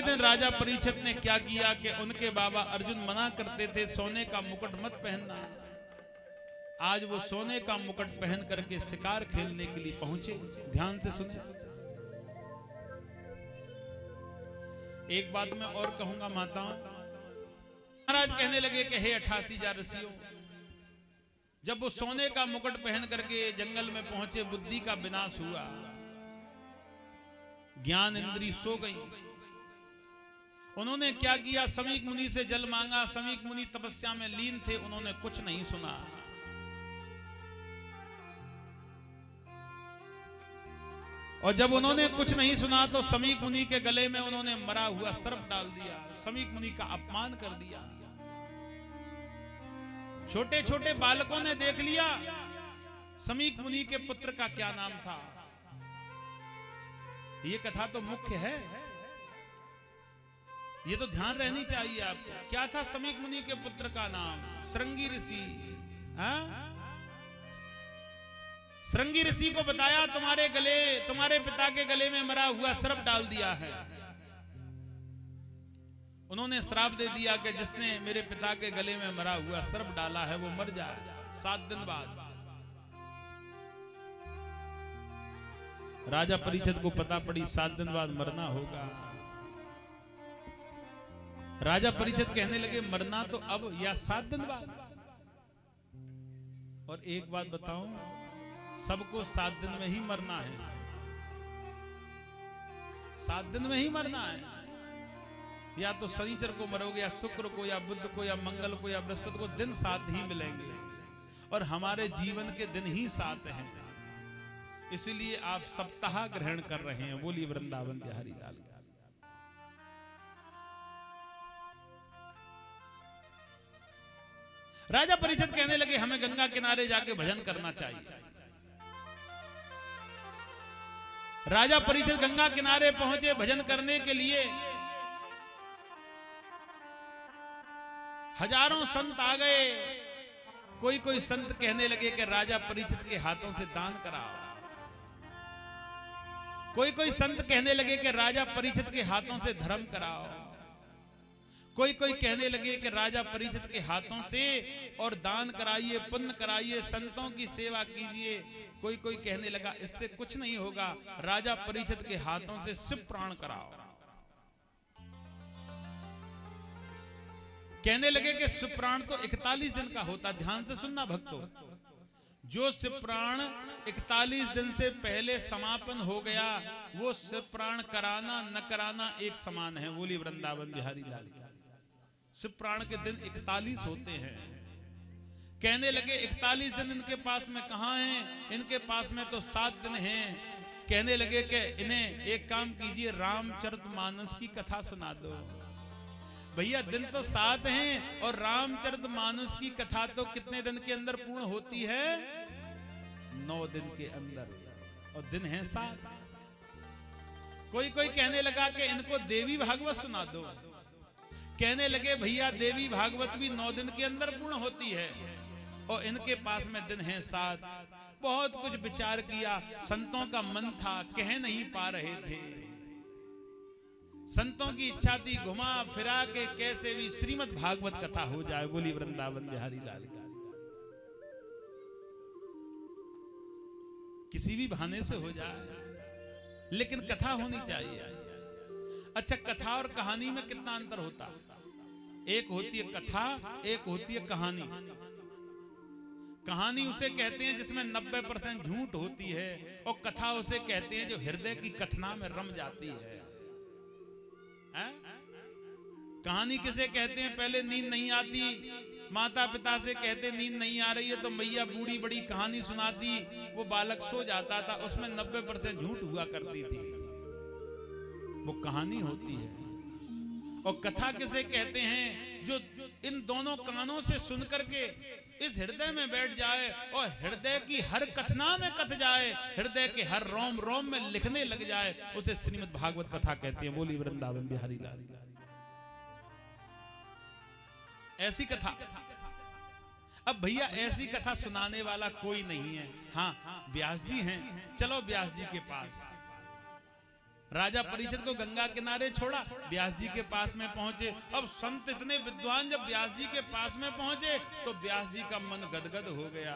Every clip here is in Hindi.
अगले दिन राजा परीक्षित ने क्या किया कि उनके बाबा अर्जुन मना करते थे सोने का मुकुट मत पहनना। आज वो सोने का मुकुट पहन करके शिकार खेलने के लिए पहुंचे। ध्यान से सुने। एक बात मैं और कहूंगा माताओं। महाराज कहने लगे कि हे 88,000 ऋषियों, जब वो सोने का मुकुट पहन करके जंगल में पहुंचे, बुद्धि का विनाश हुआ, ज्ञान इंद्री सो गई। उन्होंने क्या किया? समीक मुनि से जल मांगा। समीक मुनि तपस्या में लीन थे, उन्होंने कुछ नहीं सुना। और जब उन्होंने कुछ नहीं सुना तो समीक मुनि के गले में उन्होंने मरा हुआ सर्प डाल दिया। समीक मुनि का अपमान कर दिया। छोटे छोटे बालकों ने देख लिया समीक मुनि के पुत्र का क्या नाम था। ये कथा तो मुख्य है, ये तो ध्यान रहनी चाहिए आपको। क्या था समीक मुनि के पुत्र का नाम? श्रृंगी ऋषि। श्रृंगी ऋषि को बताया तुम्हारे पिता के गले में मरा हुआ सर्प डाल दिया है। उन्होंने श्राप दे दिया कि जिसने मेरे पिता के गले में मरा हुआ सर्प डाला है वो मर जाए 7 दिन बाद। राजा परीक्षित को पता पड़ी 7 दिन बाद मरना होगा। राजा परीक्षित कहने लगे मरना तो अब या 7 दिन बाद। और एक बात बताऊं, सबको 7 दिन में ही मरना है। 7 दिन में ही मरना है। या तो शनिचर को मरोगे, या शुक्र को, या बुध को, या मंगल को, या बृहस्पति को। दिन 7 ही मिलेंगे और हमारे जीवन के दिन ही 7 हैं। इसलिए आप सप्ताह ग्रहण कर रहे हैं। बोलिए वृंदावन बिहारी लाल की। राजा परीक्षित कहने लगे हमें गंगा किनारे जाके भजन करना चाहिए। राजा परीक्षित गंगा किनारे पहुंचे भजन करने के लिए। हजारों संत आ गए। कोई संत कहने लगे कि राजा परीक्षित के हाथों से दान कराओ। कोई संत कहने लगे कि राजा परीक्षित के हाथों से धर्म कराओ। कोई कहने लगे कि राजा परीक्षित के हाथों से और दान कराइए, पुण्य कराइए, संतों की सेवा कीजिए। कोई कहने लगा इससे कुछ नहीं होगा, राजा परीक्षित के हाथों से शिव प्राण कराओ। कहने लगे कि शिव प्राण तो 41 दिन का होता। ध्यान से सुनना भक्तों, जो शिव प्राण 41 दिन से पहले समापन हो गया वो शिव प्राण कराना न कराना एक समान है। बोली वृंदावन बिहारी लाल की। शिव प्राण के दिन 41 होते हैं। कहने लगे 41 दिन इनके पास में कहां हैं? इनके पास में तो 7 दिन हैं। कहने लगे कि इन्हें एक काम कीजिए, रामचरितमानस की कथा सुना दो। भैया दिन तो 7 हैं और रामचरितमानस की कथा तो कितने दिन के अंदर पूर्ण होती है? 9 दिन के अंदर। और दिन है 7। कोई कहने लगा कि इनको देवी भागवत सुना दो। कहने लगे भैया देवी भागवत भी 9 दिन के अंदर पूर्ण होती है और इनके पास में दिन है 7। बहुत कुछ विचार किया, संतों का मन था, कह नहीं पा रहे थे। संतों की इच्छा थी घुमा फिरा के कैसे भी श्रीमद् भागवत कथा हो जाए। बोली वृंदावन बिहारी लाल का। किसी भी बहाने से हो जाए लेकिन कथा होनी चाहिए। अच्छा, कथा और कहानी में कितना अंतर होता? एक होती है कथा, एक होती है कहानी। कहानी उसे कहते हैं जिसमें 90% झूठ होती है और कथा उसे कहते हैं जो हृदय की कथना में रम जाती है। कहानी किसे कहते हैं? पहले नींद नहीं आती, माता पिता से कहते नींद नहीं आ रही है तो मैया बूढ़ी बड़ी कहानी सुनाती, वो बालक सो जाता था, उसमें 90% झूठ हुआ करती थी। वो कहानी होती है। और कथा किसे कहते हैं? जो इन दोनों कानों से सुन करके इस हृदय में बैठ जाए और हृदय की हर कथना में कथ जाए, हृदय के हर रोम रोम में लिखने लग जाए, उसे श्रीमद् भागवत कथा कहते हैं। बोली वृंदावन बिहारी लाल। ऐसी कथा। अब भैया ऐसी कथा सुनाने वाला कोई नहीं है। हाँ, व्यास जी हैं, चलो व्यास जी के पास। राजा परीक्षित को गंगा किनारे छोड़ा, व्यास जी के पास में पहुंचे। अब संत इतने विद्वान जब व्यास जी के पास में पहुंचे तो व्यास जी का मन गदगद हो गया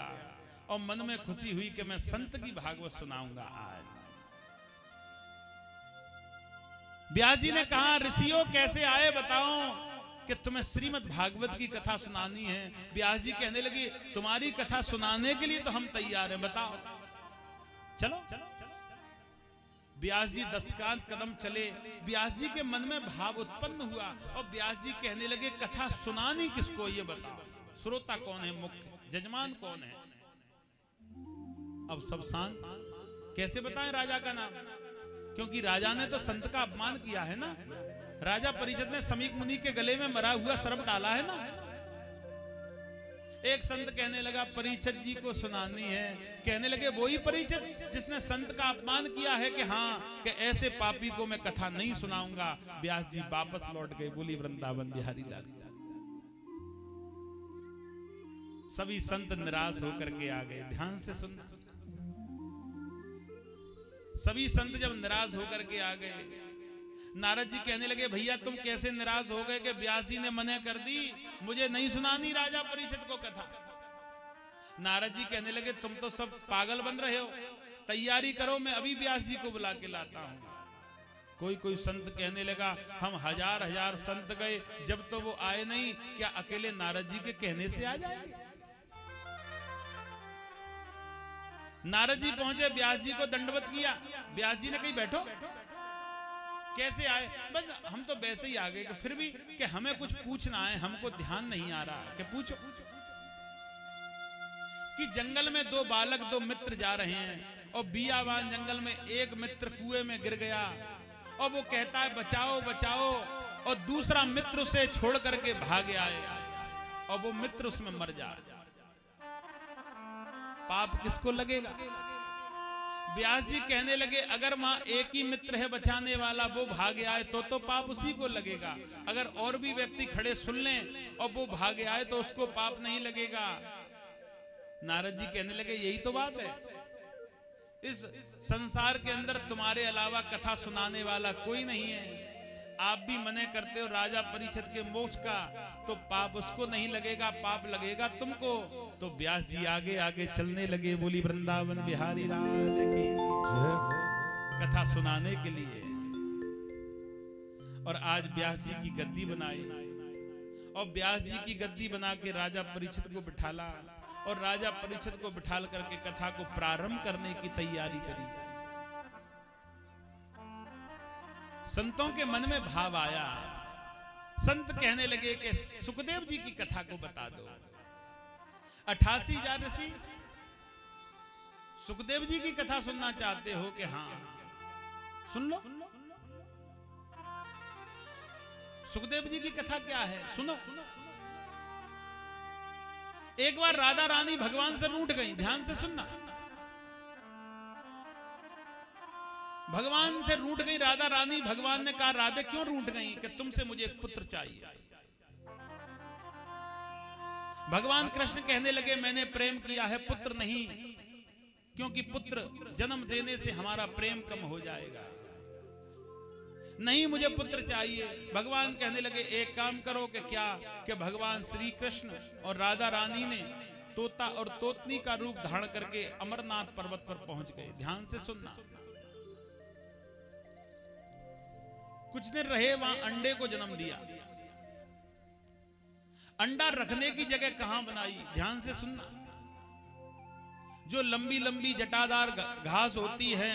और मन में खुशी हुई कि मैं संत की भागवत सुनाऊंगा आज। व्यास जी ने कहा, ऋषियों कैसे आए बताओ कि तुम्हें श्रीमद् भागवत की कथा सुनानी है। व्यास जी कहने लगे, तुम्हारी कथा सुनाने के लिए तो हम तैयार हैं, बताओ चलो। व्यास जी 10 कदम चले। व्यास जी के मन में भाव उत्पन्न हुआ और व्यास जी कहने लगे, कथा सुनानी किसको ये बताओ, श्रोता कौन है, मुख्य जजमान कौन है। अब सब शांत, कैसे बताएं राजा का नाम, क्योंकि राजा ने तो संत का अपमान किया है ना। राजा परीक्षित ने समीक मुनि के गले में मरा हुआ सर्प डाला है ना। एक संत कहने लगा, परीक्षित जी को सुनानी है। कहने लगे, वही परीक्षित जिसने संत का अपमान किया है कि हाँ, कि ऐसे पापी को मैं कथा नहीं सुनाऊंगा। व्यास जी वापस लौट गए। बोली वृंदावन बिहारी लाल। सभी संत निराश होकर के आ गए। ध्यान से सुनना। सभी संत जब निराश होकर के आ गए, नारद जी कहने लगे, भैया तुम कैसे निराश हो गए कि व्यास जी ने मना कर दी, मुझे नहीं सुनानी राजा परीक्षित को कथा। नारद जी कहने लगे, तुम तो सब पागल बन रहे हो, तैयारी करो, मैं अभी व्यास जी को बुला के लाता हूं। कोई संत कहने लगा, हम हजार संत गए, जब तो वो आए नहीं, क्या अकेले नारद जी के कहने से आ जाएंगे। नारद जी पहुंचे, व्यास जी को दंडवत किया। व्यास जी ने कही, बैठो। कैसे आए, बस हम तो वैसे ही आ गए, कि फिर भी कि हमें कुछ पूछना है, हमको ध्यान नहीं आ रहा। कि पूछो। कि जंगल में 2 बालक 2 मित्र जा रहे हैं और बियाबान जंगल में एक मित्र कुएं में गिर गया और वो कहता है, बचाओ बचाओ, और दूसरा मित्र उसे छोड़ करके भाग आए और वो मित्र उसमें मर जाए। पाप किसको लगेगा। व्यास जी कहने लगे, अगर वहां एक ही मित्र है बचाने वाला, वो भाग आए तो पाप उसी को लगेगा। अगर और भी व्यक्ति खड़े सुन लें और वो भाग आए तो उसको पाप नहीं लगेगा। नारद जी कहने लगे, यही तो बात है, इस संसार के अंदर तुम्हारे अलावा कथा सुनाने वाला कोई नहीं है। आप भी मने करते हो राजा परीक्षित के मोक्ष का, तो पाप उसको नहीं लगेगा, पाप लगेगा तुमको। तो व्यास जी आगे आगे चलने लगे। बोली वृंदावन बिहारी लाल की कथा सुनाने के लिए। और आज व्यास जी की गद्दी बनाई और व्यास जी की गद्दी बना के राजा परीक्षित को बिठाला और राजा परीक्षित को बिठाल करके कथा को प्रारंभ करने की तैयारी करी। संतों के मन में भाव आया। संत कहने लगे कि सुखदेव जी की कथा को बता दो। 88 ऋषि सुखदेव जी की कथा सुनना चाहते हो कि हाँ, सुन लो। सुखदेव जी की कथा क्या है, सुनो। एक बार राधा रानी भगवान से रूठ गई। ध्यान से सुनना। भगवान से रूठ गई राधा रानी। भगवान ने कहा, राधे क्यों रूठ गई? कि तुमसे मुझे एक पुत्र चाहिए। भगवान कृष्ण कहने लगे, मैंने प्रेम किया है, पुत्र नहीं, क्योंकि पुत्र जन्म देने से हमारा प्रेम कम हो जाएगा। नहीं, मुझे पुत्र चाहिए। भगवान कहने लगे, एक काम करो कि क्या, कि भगवान श्री कृष्ण और राधा रानी ने तोता और तोतनी का रूप धारण करके अमरनाथ पर्वत पर पहुंच गए। ध्यान से सुनना। कुछ दिन रहे, वहां अंडे को जन्म दिया। अंडा रखने की जगह कहां बनाई? ध्यान से सुनना। जो लंबी लंबी जटादार घास होती है,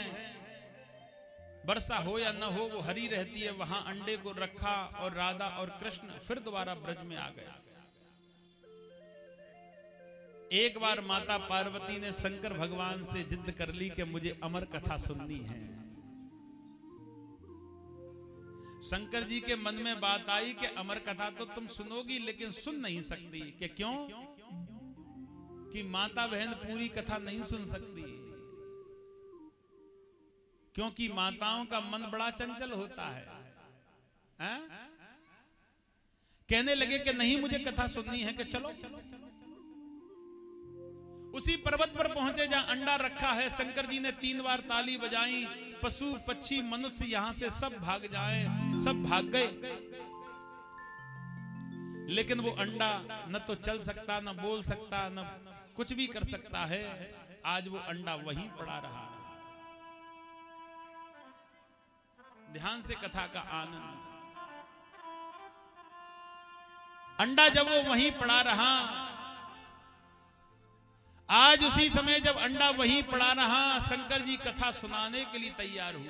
वर्षा हो या न हो वो हरी रहती है, वहां अंडे को रखा और राधा और कृष्ण फिर दोबारा ब्रज में आ गए। एक बार माता पार्वती ने शंकर भगवान से जिद कर ली कि मुझे अमर कथा सुननी है। शंकर जी के मन में बात आई कि अमर कथा तो तुम सुनोगी, लेकिन सुन नहीं सकती। कि क्यों? कि माता बहन पूरी कथा नहीं सुन सकती, क्योंकि माताओं का मन बड़ा चंचल होता है। कहने लगे कि नहीं, मुझे कथा सुननी है। कि चलो। उसी पर्वत पर पहुंचे जहां अंडा रखा है। शंकर जी ने 3 बार ताली बजाई पशु पक्षी मनुष्य यहां से सब भाग जाएं, सब भाग गए, लेकिन वो अंडा न तो चल सकता, न बोल सकता, न कुछ भी कर सकता है। आज वो अंडा वहीं पड़ा रहा। ध्यान से कथा का आनंद। अंडा जब वो वहीं पड़ा रहा, आज उसी समय जब अंडा वहीं पड़ा रहा, शंकर जी कथा सुनाने के लिए तैयार हुए।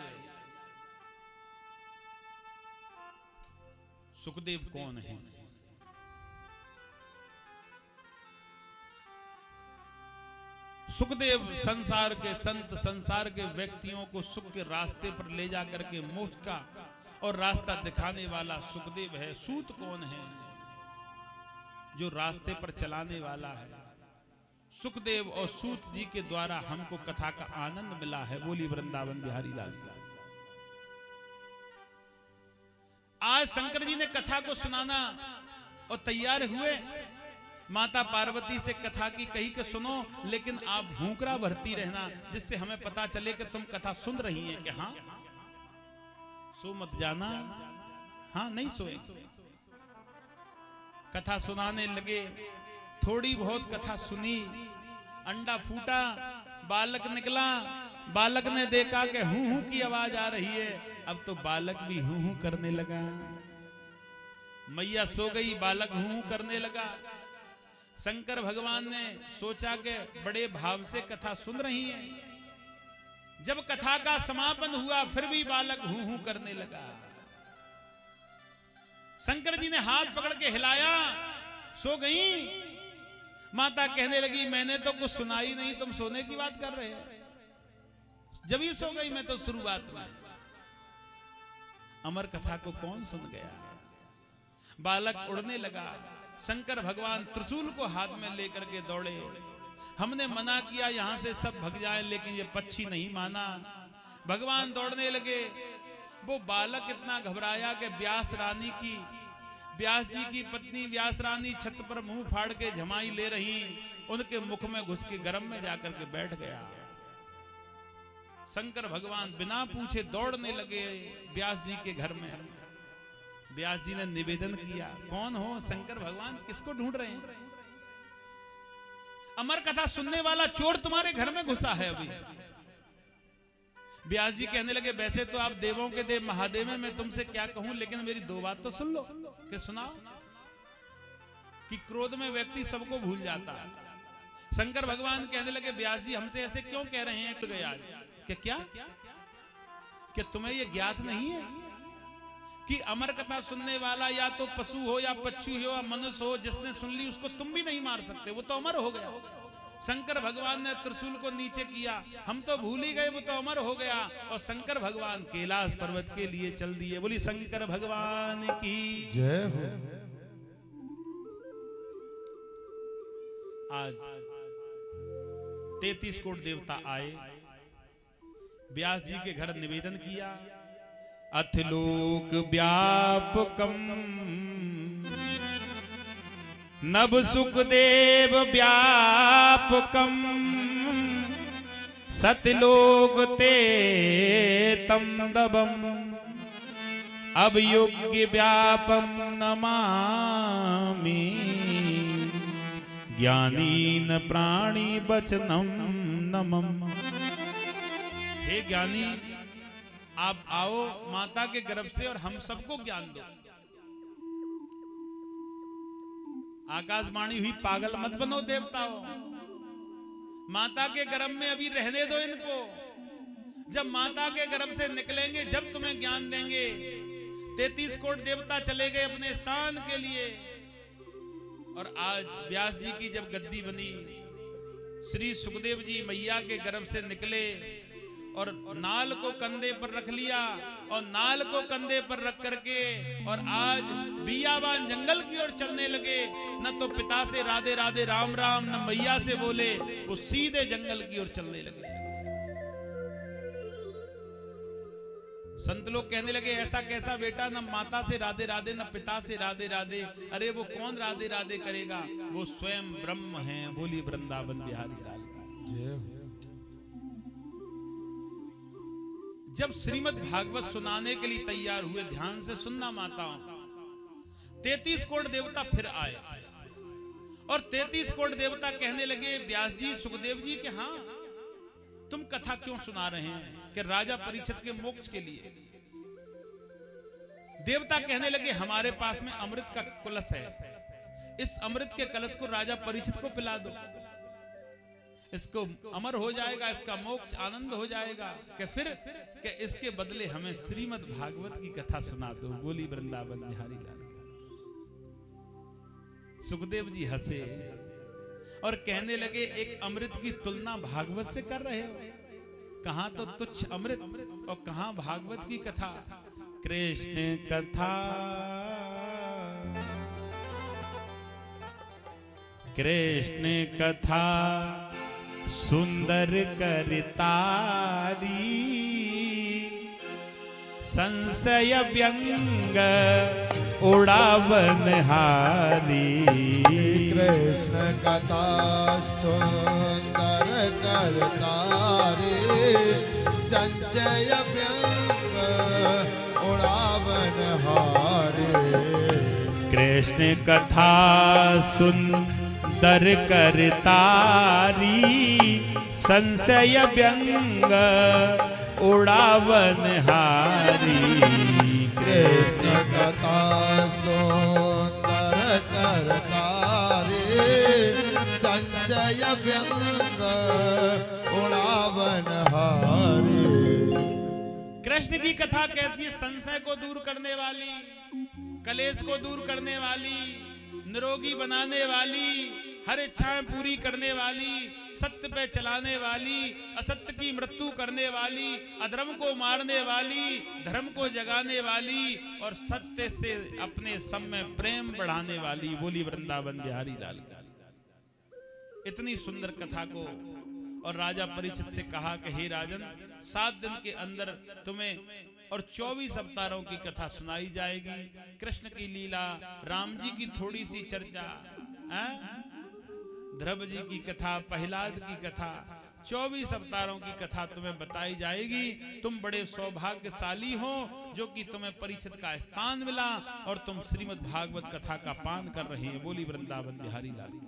सुखदेव कौन है? सुखदेव संसार के संत, संसार के व्यक्तियों को सुख के रास्ते पर ले जाकर के मोक्ष का और रास्ता दिखाने वाला सुखदेव है। सूत कौन है? जो रास्ते पर चलाने वाला है। सुखदेव और सूत जी के द्वारा हमको कथा का आनंद मिला है। बोली वृंदावन बिहारी लाल का। आज शंकर जी ने कथा को सुनाना और तैयार हुए। माता पार्वती से कथा की कही के सुनो, लेकिन आप भूखरा भरती रहना, जिससे हमें पता चले कि तुम कथा सुन रही हैं। कि हाँ, सो मत जाना। हाँ, नहीं सोए। कथा सुनाने लगे। थोड़ी बहुत कथा सुनी, अंडा फूटा, बालक निकला। बालक ने देखा कि हूं हूं की आवाज आ रही है। अब तो बालक भी हूं हूं करने लगा। मैया सो गई, बालक हूं हूं करने लगा। शंकर भगवान ने सोचा कि बड़े भाव से कथा सुन रही हैं। जब कथा का समापन हुआ, फिर भी बालक हूं हूं करने लगा। शंकर जी ने हाथ पकड़ के हिलाया। सो गई। माता कहने लगी, मैंने तो कुछ सुना ही नहीं, तुम सोने की बात कर रहे हो। जब ही सो गई मैं तो शुरुआत में। अमर कथा को कौन सुन गया? बालक उड़ने लगा। शंकर भगवान त्रिशूल को हाथ में लेकर के दौड़े। हमने मना किया यहां से सब भग जाएं, लेकिन ये पक्षी नहीं माना। भगवान दौड़ने लगे। वो बालक इतना घबराया कि व्यास जी की पत्नी व्यास रानी छत पर मुंह फाड़ के झमाई ले रही, उनके मुख में घुस के गर्म में जाकर के बैठ गया। शंकर भगवान बिना पूछे दौड़ने लगे व्यास जी के घर में। व्यास जी ने निवेदन किया, कौन हो? शंकर भगवान, किसको ढूंढ रहे हैं? अमर कथा सुनने वाला चोर तुम्हारे घर में घुसा है अभी। व्यास जी कहने लगे, वैसे तो आप देवों के देव महादेव हैं, मैं तुमसे क्या कहूं, लेकिन मेरी दो बात तो सुन लो। कि सुनाओ। कि क्रोध में व्यक्ति सबको भूल जाता है। शंकर भगवान कहने लगे, व्यास जी हमसे ऐसे क्यों कह रहे हैं? गया कि क्या तुम्हें यह ज्ञात नहीं है कि अमर कथा सुनने वाला या तो पशु हो या पक्षी हो या मनुष्य हो, जिसने सुन ली उसको तुम भी नहीं मार सकते, वो तो अमर हो गया। शंकर भगवान ने त्रिशूल को नीचे किया। हम तो भूल ही गए, वो तो अमर हो गया। और शंकर भगवान कैलाश पर्वत के लिए चल दिए। बोली शंकर भगवान की जय हो। आज 33 कोट देवता आए, व्यास जी के घर निवेदन किया। अथलोक व्यापकम नभ सुखदेव व्यापकम सतलोक ते तम दबम अवयोग्य व्यापम नमामि ज्ञानीन प्राणी वचनम नमम। हे ज्ञानी, आप आओ माता के गर्भ से और हम सबको ज्ञान दो। आकाशवाणी हुई, पागल मत बनो देवताओं। माता के गर्भ में अभी रहने दो इनको। जब माता के गर्भ से निकलेंगे, जब तुम्हें ज्ञान देंगे। 33 कोट देवता चले गए अपने स्थान के लिए। और आज व्यास जी की जब गद्दी बनी, श्री सुखदेव जी मैया के गर्भ से निकले और नाल को कंधे पर रख लिया। और नाल को कंधे पर रख करके और आज बियाबान जंगल की ओर चलने लगे। न तो पिता से राधे राधे राम राम, न मैया से बोले, वो सीधे जंगल की ओर चलने लगे। संत लोग कहने लगे, ऐसा कैसा बेटा, न माता से राधे राधे, न पिता से राधे राधे। अरे वो कौन राधे राधे करेगा? वो स्वयं ब्रह्म है। बोली वृंदावन बिहारी लाल की जय हो। जब श्रीमद् भागवत सुनाने के लिए तैयार हुए, ध्यान से सुनना माताओं, 33 करोड़ देवता फिर आए और 33 करोड़ देवता कहने लगे व्यास जी, सुखदेव जी कि हाँ, तुम कथा क्यों सुना रहे हैं कि राजा परीक्षित के मोक्ष के लिए। देवता कहने लगे हमारे पास में अमृत का कलश है, इस अमृत के कलश को राजा परीक्षित को पिला दो, इसको अमर हो जाएगा, इसका मोक्ष आनंद हो जाएगा, कि फिर कि इसके बदले हमें श्रीमद् भागवत की कथा सुना दो। बोली वृंदावन बिहारी लाल। सुखदेव जी हंसे और कहने लगे एक अमृत की तुलना भागवत से कर रहे हो? कहां तो तुच्छ अमृत और कहां भागवत की कथा। कृष्ण कथा, कृष्ण कथा सुंदर करतारी, संशय व्यंग उड़ावन हारी। कृष्ण कथा सुंदर करतारी, संशय व्यंग उड़ावन हारी। कृष्ण कथा सुंदर करतारी, संशय व्यंग उड़ावन हारी। कृष्ण कथा सुंदर करतारी, संशय व्यंग उड़ावन हारी। कृष्ण की कथा कैसी है? संशय को दूर करने वाली, कलेश को दूर करने वाली, निरोगी बनाने वाली, हर इच्छाएं पूरी करने वाली, सत्य पे चलाने वाली, असत्य की मृत्यु करने वाली, अधर्म को मारने वाली, धर्म को जगाने वाली और सत्य से अपने सब में प्रेम बढ़ाने वाली। बोली वृंदावन बिहारी लाल की। इतनी सुंदर कथा को और राजा परीक्षित से कहा कि हे राजन, 7 दिन के अंदर तुम्हें और 24 अवतारों की कथा सुनाई जाएगी। कृष्ण की लीला, राम जी की थोड़ी सी चर्चा, ध्रुव जी की कथा, प्रहलाद की कथा, 24 अवतारों की कथा तुम्हें बताई जाएगी। तुम बड़े सौभाग्यशाली हो जो कि तुम्हें परीक्षित का स्थान मिला और तुम श्रीमद् भागवत कथा का पान कर रहे हैं। बोली वृंदावन बिहारी लाल की।